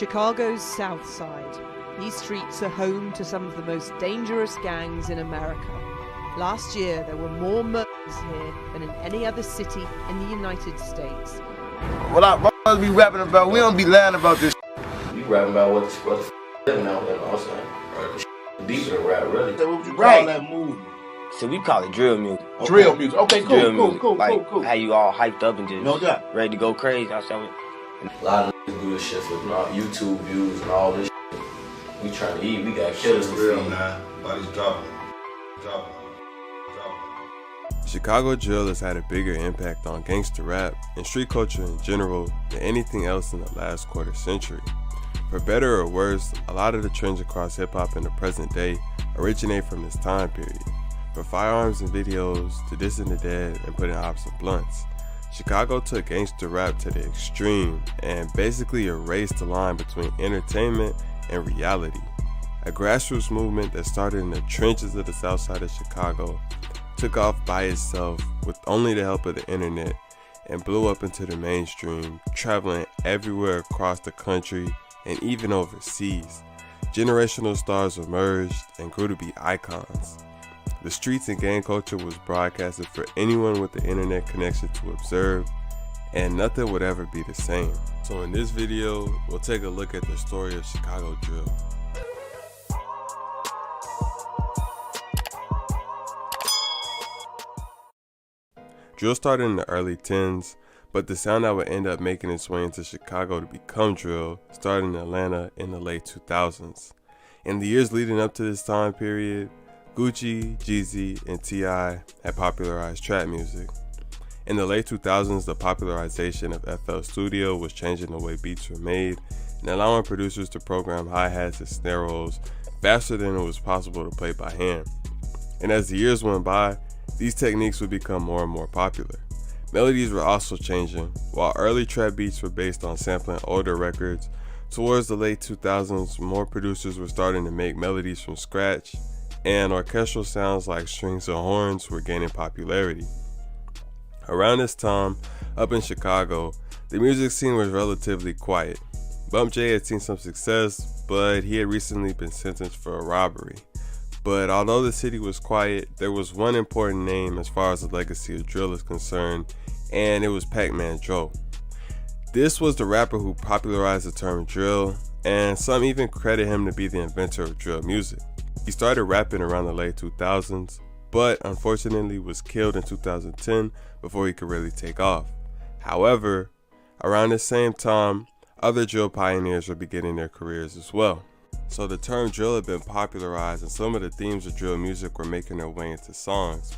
Chicago's South Side. These streets are home to some of the most dangerous gangs in America. Last year, there were more murders here than in any other city in the United States. What I be rapping about, we don't be lying about this. You rapping about what the living out there, you know what I'm saying? Right. Deeper than rap, really. What would you call that movement? So we call it drill music. Okay. Drill music. Okay, cool. How you all hyped up and just no doubt. ready to go crazy. A lot of niggas do this shit for YouTube views and all this shit. We trying to eat, we got killers to real, feed. man. Body's dropping. Chicago drill has had a bigger impact on gangster rap and street culture in general than anything else in the last quarter century. For better or worse, a lot of the trends across hip-hop in the present day originate from this time period. From firearms and videos to dissing the dead and putting ops in blunts, Chicago took gangster rap to the extreme and basically erased the line between entertainment and reality. A grassroots movement that started in the trenches of the south side of Chicago took off by itself with only the help of the internet and blew up into the mainstream, traveling everywhere across the country and even overseas. Generational stars emerged and grew to be icons. The streets and gang culture was broadcasted for anyone with the internet connection to observe, and nothing would ever be the same. So in this video, we'll take a look at the story of Chicago drill. Drill started in the early 10s, but the sound that would end up making its way into Chicago to become drill started in Atlanta in the late 2000s. In the years leading up to this time period, Gucci, Jeezy, and T.I. had popularized trap music. In the late 2000s, the popularization of FL Studio was changing the way beats were made and allowing producers to program hi-hats and snare rolls faster than it was possible to play by hand. And as the years went by, these techniques would become more and more popular. Melodies were also changing. While early trap beats were based on sampling older records, towards the late 2000s, more producers were starting to make melodies from scratch, and orchestral sounds like strings and horns were gaining popularity. Around this time, up in Chicago, the music scene was relatively quiet. Bump J had seen some success, but he had recently been sentenced for a robbery. But although the city was quiet, there was one important name as far as the legacy of drill is concerned, and it was Pac-Man Joe. This was the rapper who popularized the term drill, and some even credit him to be the inventor of drill music. He started rapping around the late 2000s, but unfortunately was killed in 2010 before he could really take off. However, around the same time, other drill pioneers were beginning their careers as well. So the term drill had been popularized and some of the themes of drill music were making their way into songs.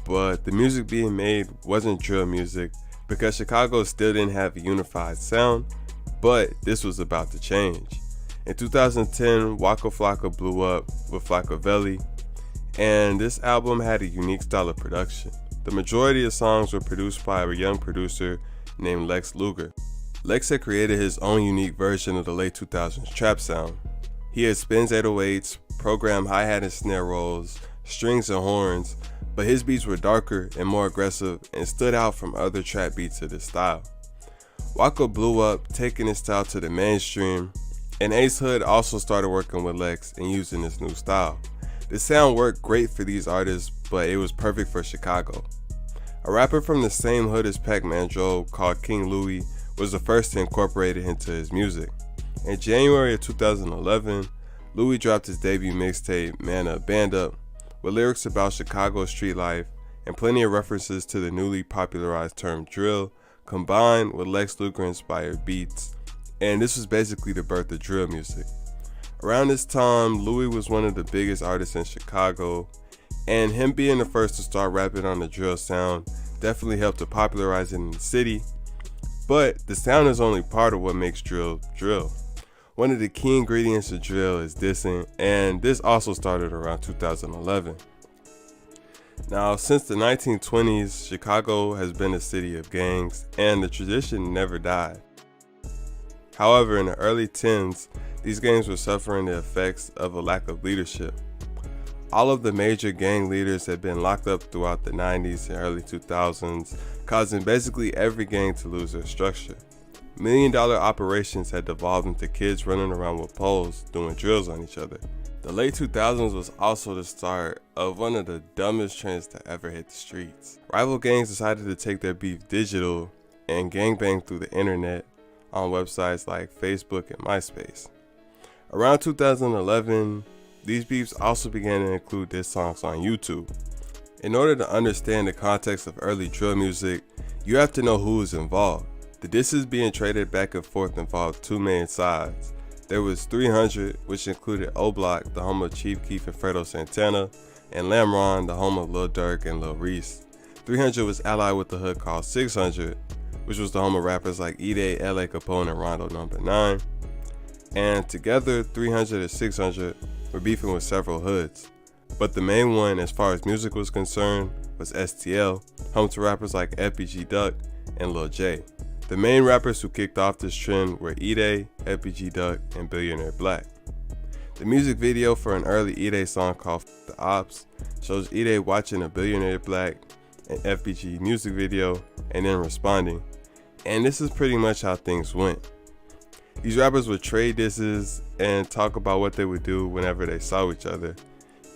But the music being made wasn't drill music because Chicago still didn't have a unified sound, but this was about to change. In 2010, Waka Flocka blew up with Flockavelli, and this album had a unique style of production. The majority of songs were produced by a young producer named Lex Luger. Lex had created his own unique version of the late 2000s trap sound. He had spins 808s, programmed hi-hat and snare rolls, strings and horns, but his beats were darker and more aggressive and stood out from other trap beats of this style. Waka blew up, taking his style to the mainstream, and Ace Hood also started working with Lex and using this new style. The sound worked great for these artists, but it was perfect for Chicago. A rapper from the same hood as Pac-Man Joe called King Louie was the first to incorporate it into his music. In January of 2011, Louie dropped his debut mixtape, Man Up, Band Up, with lyrics about Chicago's street life and plenty of references to the newly popularized term drill, combined with Lex Luger-inspired beats, and this was basically the birth of drill music. Around this time, Louie was one of the biggest artists in Chicago, and him being the first to start rapping on the drill sound definitely helped to popularize it in the city, but the sound is only part of what makes drill drill. One of the key ingredients of drill is dissing, and this also started around 2011. Now, since the 1920s, Chicago has been a city of gangs, and the tradition never died. However, in the early 10s, these gangs were suffering the effects of a lack of leadership. All of the major gang leaders had been locked up throughout the 90s and early 2000s, causing basically every gang to lose their structure. million-dollar operations had devolved into kids running around with poles doing drills on each other. The late 2000s was also the start of one of the dumbest trends to ever hit the streets. Rival gangs decided to take their beef digital and gangbang through the internet on websites like Facebook and MySpace. Around 2011, these beefs also began to include diss songs on YouTube. In order to understand the context of early drill music, you have to know who was involved. The disses being traded back and forth involved two main sides. There was 300, which included O-Block, the home of Chief Keef and Fredo Santana, and Lamron, the home of Lil Durk and Lil Reese. 300 was allied with the hood called 600, which was the home of rappers like E-Day, L.A. Capone, and Rondo No. 9. And together, 300 and 600 were beefing with several hoods. But the main one, as far as music was concerned, was STL, home to rappers like FBG Duck and Lil J. The main rappers who kicked off this trend were E-Day, FBG Duck, and Billionaire Black. The music video for an early E-Day song called The Ops shows E-Day watching a Billionaire Black and FBG music video and then responding. And this is pretty much how things went. These rappers would trade disses and talk about what they would do whenever they saw each other.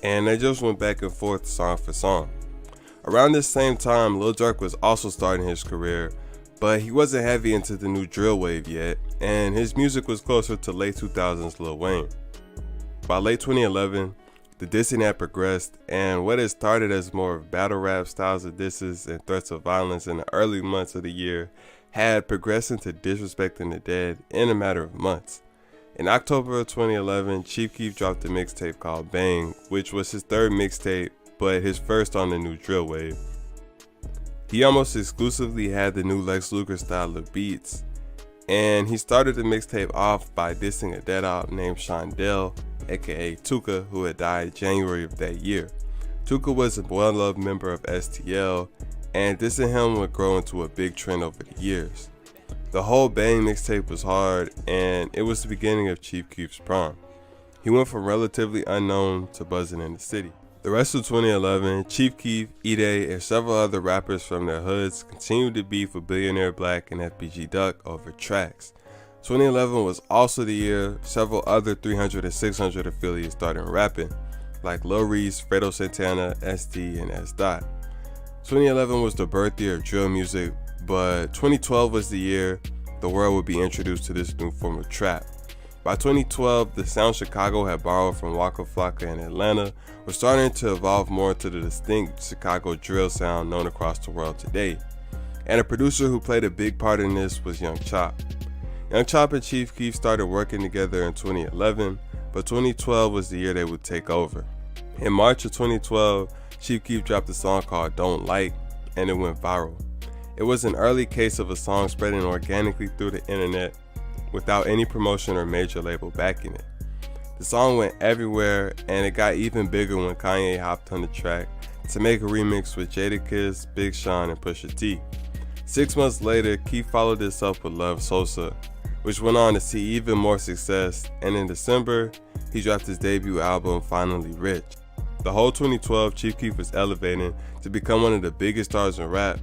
And they just went back and forth song for song. Around this same time, Lil Durk was also starting his career, but he wasn't heavy into the new drill wave yet, and his music was closer to late 2000s Lil Wayne. By late 2011, the dissing had progressed, and what had started as more of battle rap styles of disses and threats of violence in the early months of the year had progressed into disrespecting the dead in a matter of months. In October of 2011, Chief Keef dropped a mixtape called Bang, which was his third mixtape, but his first on the new drill wave. He almost exclusively had the new Lex Luger style of beats, and he started the mixtape off by dissing a dead out named Shondell, aka Tuka, who had died January of that year. Tuka was a well-loved member of STL, and dissing him would grow into a big trend over the years. The whole Bang mixtape was hard, and it was the beginning of Chief Keef's prime. He went from relatively unknown to buzzing in the city. The rest of 2011, Chief Keef, E-Day, and several other rappers from their hoods continued to beef with Billionaire Black and FBG Duck over tracks. 2011 was also the year several other 300 and 600 affiliates started rapping, like Lil Reese, Fredo Santana, SD, and S. Dot. 2011 was the birth year of drill music, but 2012 was the year the world would be introduced to this new form of trap. By 2012, the sound Chicago had borrowed from Waka Flocka and Atlanta was starting to evolve more into the distinct Chicago drill sound known across the world today. And a producer who played a big part in this was Young Chop. Young Chop and Chief Keef started working together in 2011, but 2012 was the year they would take over. In March of 2012, Chief Keef dropped a song called Don't Like, and it went viral. It was an early case of a song spreading organically through the internet without any promotion or major label backing it. The song went everywhere, and it got even bigger when Kanye hopped on the track to make a remix with Jadakiss, Big Sean, and Pusha T. 6 months later, Keef followed this up with Love Sosa, which went on to see even more success, and in December, he dropped his debut album, Finally Rich. The whole 2012, Chief Keef was elevating to become one of the biggest stars in rap,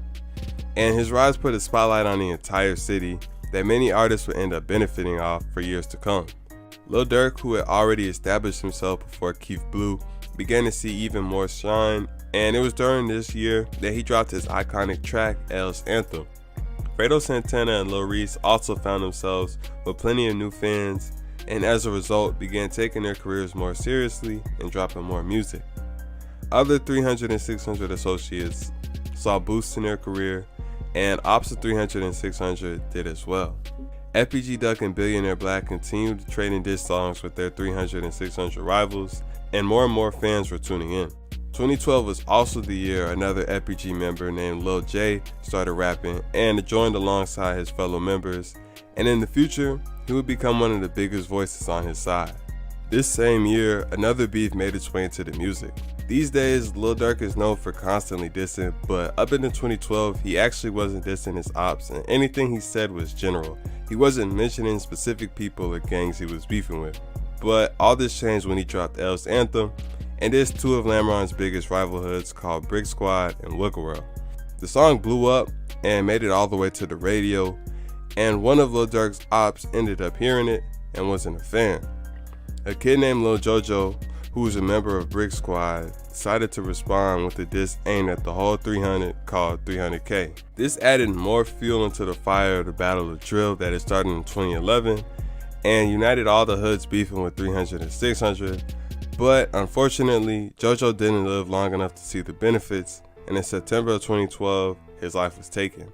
and his rise put a spotlight on the entire city that many artists would end up benefiting off for years to come. Lil Durk, who had already established himself before Keef blew, began to see even more shine, and it was during this year that he dropped his iconic track, L's Anthem. Fredo Santana and Lil Reese also found themselves with plenty of new fans, and as a result began taking their careers more seriously and dropping more music. Other 300 and 600 associates saw boosts in their career, and Ops of 300 and 600 did as well. FBG Duck and Billionaire Black continued trading diss songs with their 300 and 600 rivals, and more fans were tuning in. 2012 was also the year another FBG member named Lil J started rapping and joined alongside his fellow members, and in the future, he would become one of the biggest voices on his side. This same year, another beef made its way into the music. These days, Lil Durk is known for constantly dissing, but up into 2012, he actually wasn't dissing his ops, and anything he said was general. He wasn't mentioning specific people or gangs he was beefing with. But all this changed when he dropped L's Anthem, and dissed two of Lamron's biggest rival hoods called Brick Squad and Wiggle World. The song blew up and made it all the way to the radio, and one of Lil Durk's ops ended up hearing it and wasn't a fan. A kid named Lil Jojo, who was a member of Brick Squad, decided to respond with a diss aimed at the whole 300 called 300K. This added more fuel into the fire of the Battle of Drill that had started in 2011 and united all the hoods beefing with 300 and 600, but unfortunately, Jojo didn't live long enough to see the benefits, and in September of 2012, his life was taken.